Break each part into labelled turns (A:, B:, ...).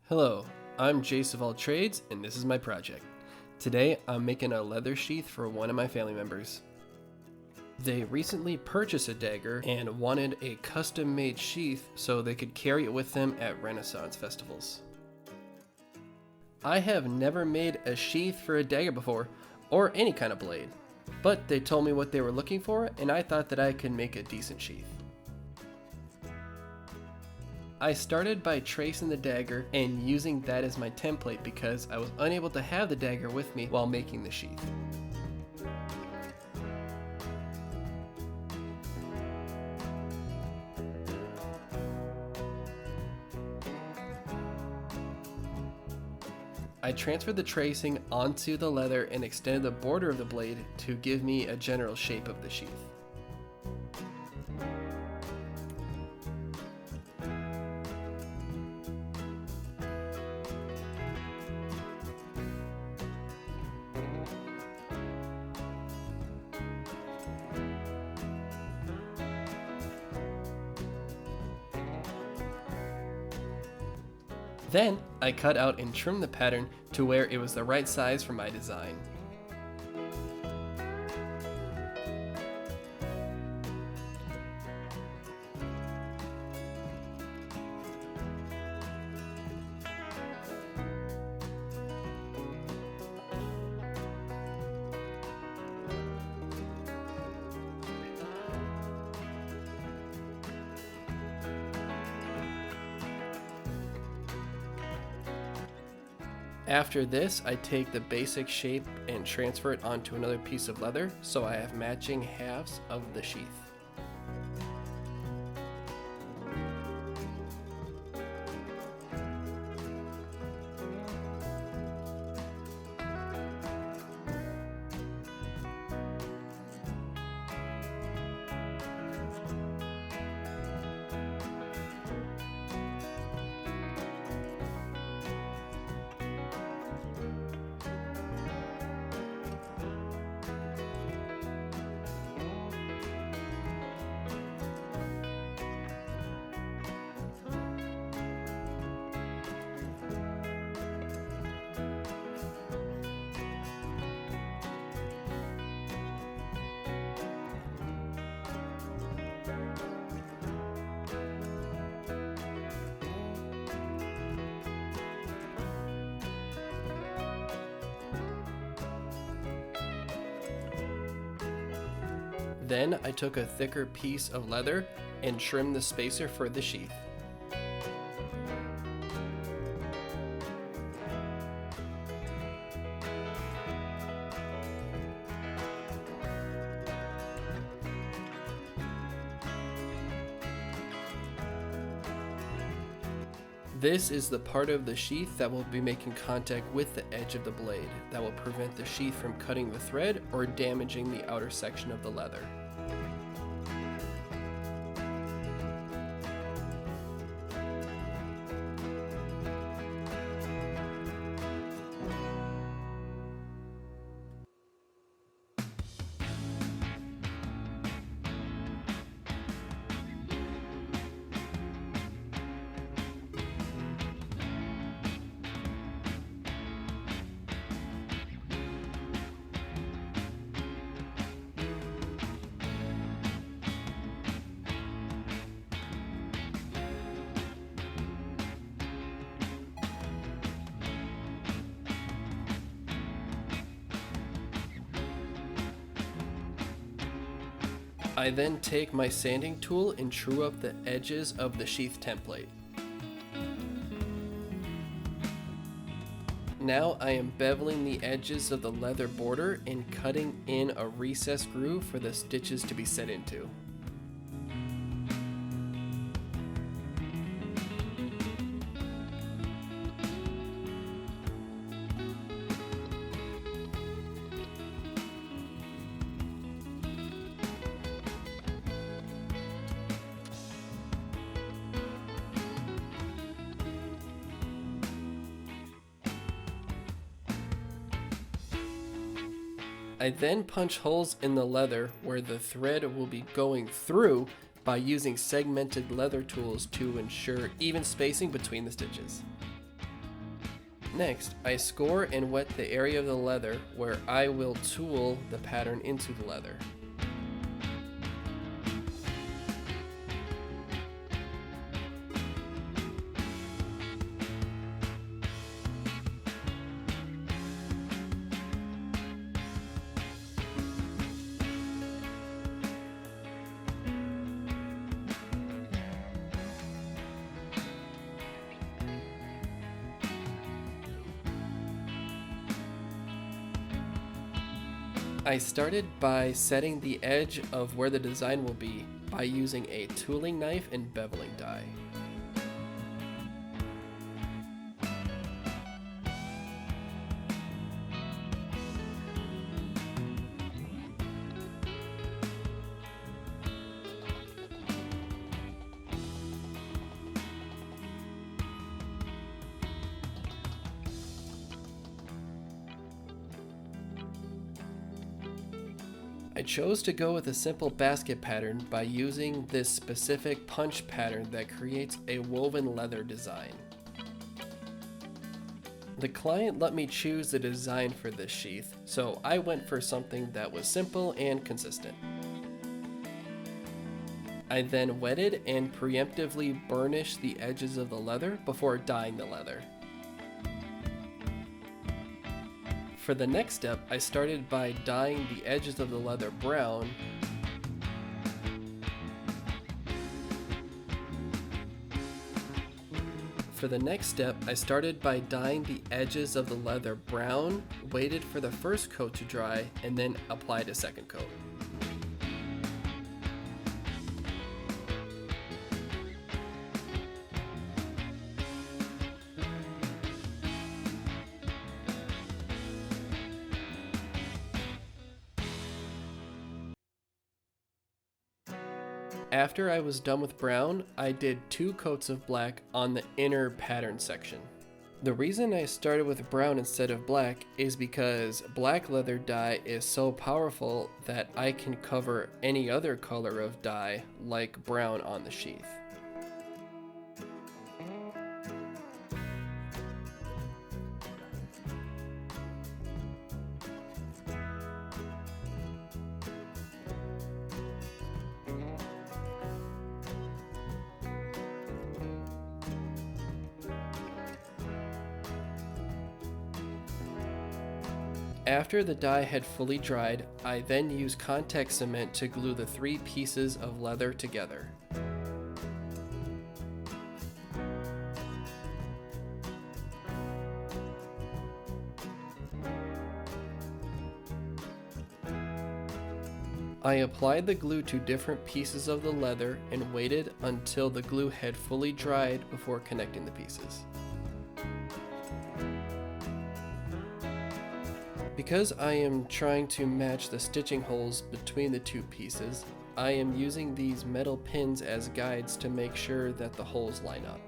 A: Hello, I'm Jace of All Trades, and this is my project. Today, I'm making a leather sheath for one of my family members. They recently purchased a dagger and wanted a custom-made sheath so they could carry it with them at Renaissance festivals. I have never made a sheath for a dagger before, or any kind of blade, but they told me what they were looking for, and I thought that I could make a decent sheath. I started by tracing the dagger and using that as my template because I was unable to have the dagger with me while making the sheath. I transferred the tracing onto the leather and extended the border of the blade to give me a general shape of the sheath. Then, I cut out and trimmed the pattern to where it was the right size for my design. After this, I take the basic shape and transfer it onto another piece of leather so I have matching halves of the sheath. Then I took a thicker piece of leather and trimmed the spacer for the sheath. This is the part of the sheath that will be making contact with the edge of the blade that will prevent the sheath from cutting the thread or damaging the outer section of the leather. I then take my sanding tool and true up the edges of the sheath template. Now I am beveling the edges of the leather border and cutting in a recessed groove for the stitches to be set into. I then punch holes in the leather where the thread will be going through by using segmented leather tools to ensure even spacing between the stitches. Next, I score and wet the area of the leather where I will tool the pattern into the leather. I started by setting the edge of where the design will be by using a tooling knife and beveling die. I chose to go with a simple basket pattern by using this specific punch pattern that creates a woven leather design. The client let me choose the design for this sheath, so I went for something that was simple and consistent. I then wetted and preemptively burnished the edges of the leather before dyeing the leather. For the next step, I started by dyeing the edges of the leather brown. Waited for the first coat to dry, and then applied a second coat. After I was done with brown, I did 2 coats of black on the inner pattern section. The reason I started with brown instead of black is because black leather dye is so powerful that I can cover any other color of dye like brown on the sheath. After the dye had fully dried, I then used contact cement to glue the 3 pieces of leather together. I applied the glue to different pieces of the leather and waited until the glue had fully dried before connecting the pieces. Because I am trying to match the stitching holes between the 2 pieces, I am using these metal pins as guides to make sure that the holes line up.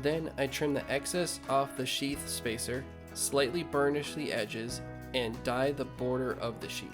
A: Then I trim the excess off the sheath spacer, slightly burnish the edges, and dye the border of the sheath.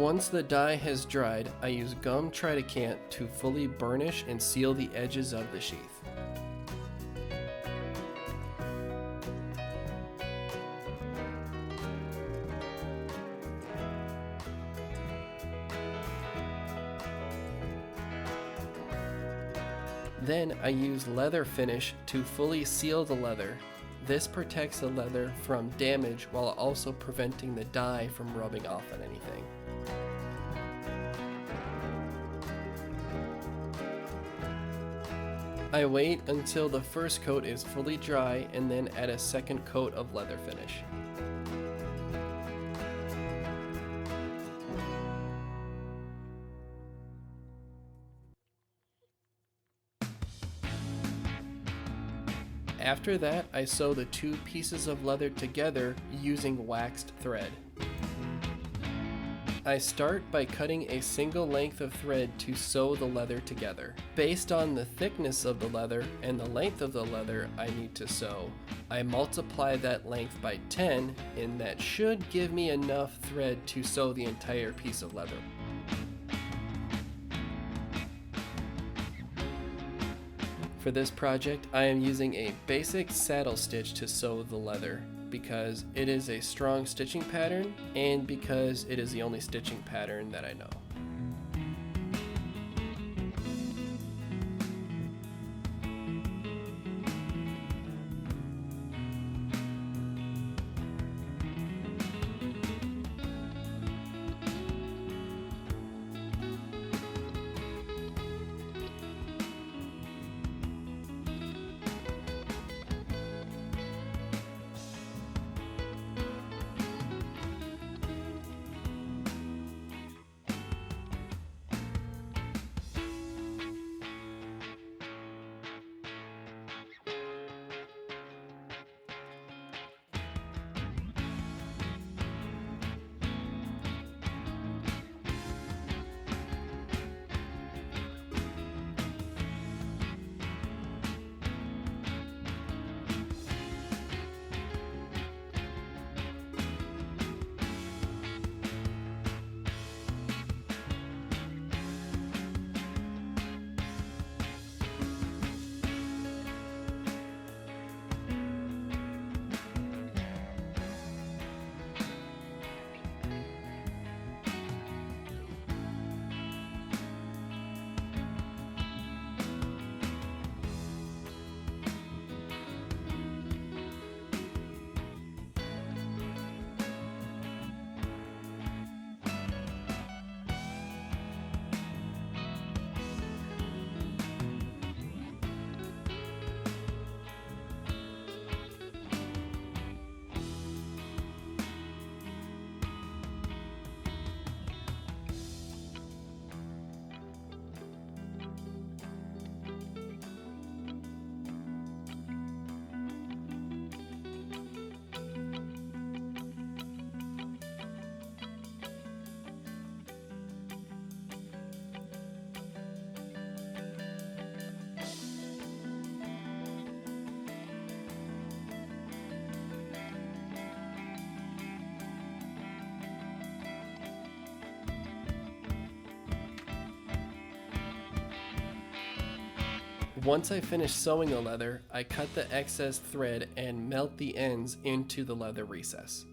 A: Once the dye has dried, I use gum tridecant to fully burnish and seal the edges of the sheath. Then I use leather finish to fully seal the leather. This protects the leather from damage while also preventing the dye from rubbing off on anything. I wait until the first coat is fully dry and then add a second coat of leather finish. After that, I sew the two pieces of leather together using waxed thread. I start by cutting a single length of thread to sew the leather together. Based on the thickness of the leather and the length of the leather I need to sew, I multiply that length by 10, and that should give me enough thread to sew the entire piece of leather. For this project, I am using a basic saddle stitch to sew the leather because it is a strong stitching pattern and because it is the only stitching pattern that I know. Once I finish sewing the leather, I cut the excess thread and melt the ends into the leather recess.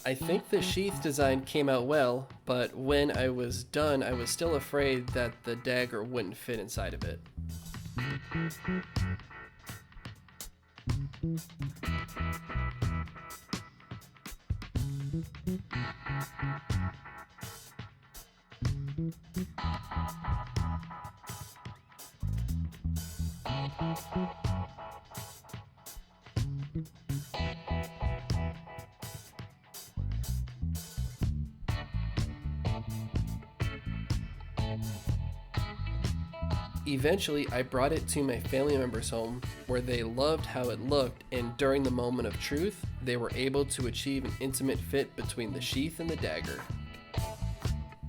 A: I think the sheath design came out well, but when I was done, I was still afraid that the dagger wouldn't fit inside of it. Eventually, I brought it to my family members' home, where they loved how it looked, and during the moment of truth, they were able to achieve an intimate fit between the sheath and the dagger.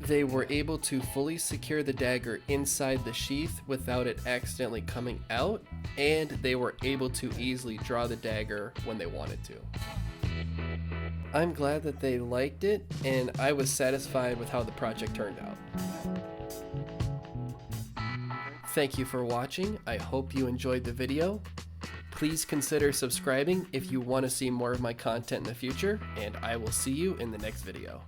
A: They were able to fully secure the dagger inside the sheath without it accidentally coming out, and they were able to easily draw the dagger when they wanted to. I'm glad that they liked it, and I was satisfied with how the project turned out. Thank you for watching. I hope you enjoyed the video. Please consider subscribing if you want to see more of my content in the future, and I will see you in the next video.